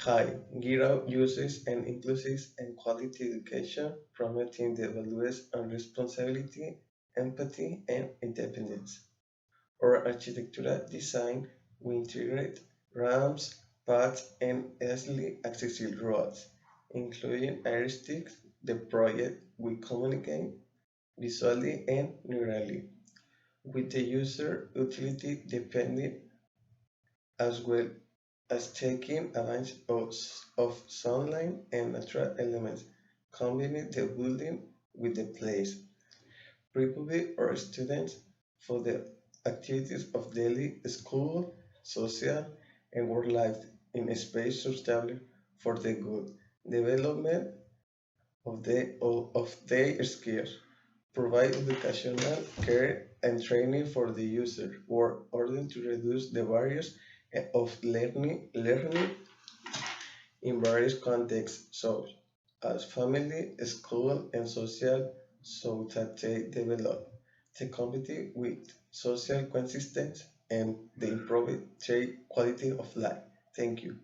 High, gear out uses and inclusive and quality education, promoting the values on responsibility, empathy, and independence. Or architectural design, we integrate ramps, paths, and easily accessible roads, including heuristics. The project will communicate visually and neurally with the user utility depending as well as taking advantage of sunlight and natural elements, combining the building with the place. Prepare our students for the activities of daily school, social, and work life in a space suitable for the good development of their skills. Provide educational care and training for the user, or order to reduce the barriers of learning in various contexts, such as family, school, and social, so that they develop the compete with social consistency and the improved their quality of life. Thank you.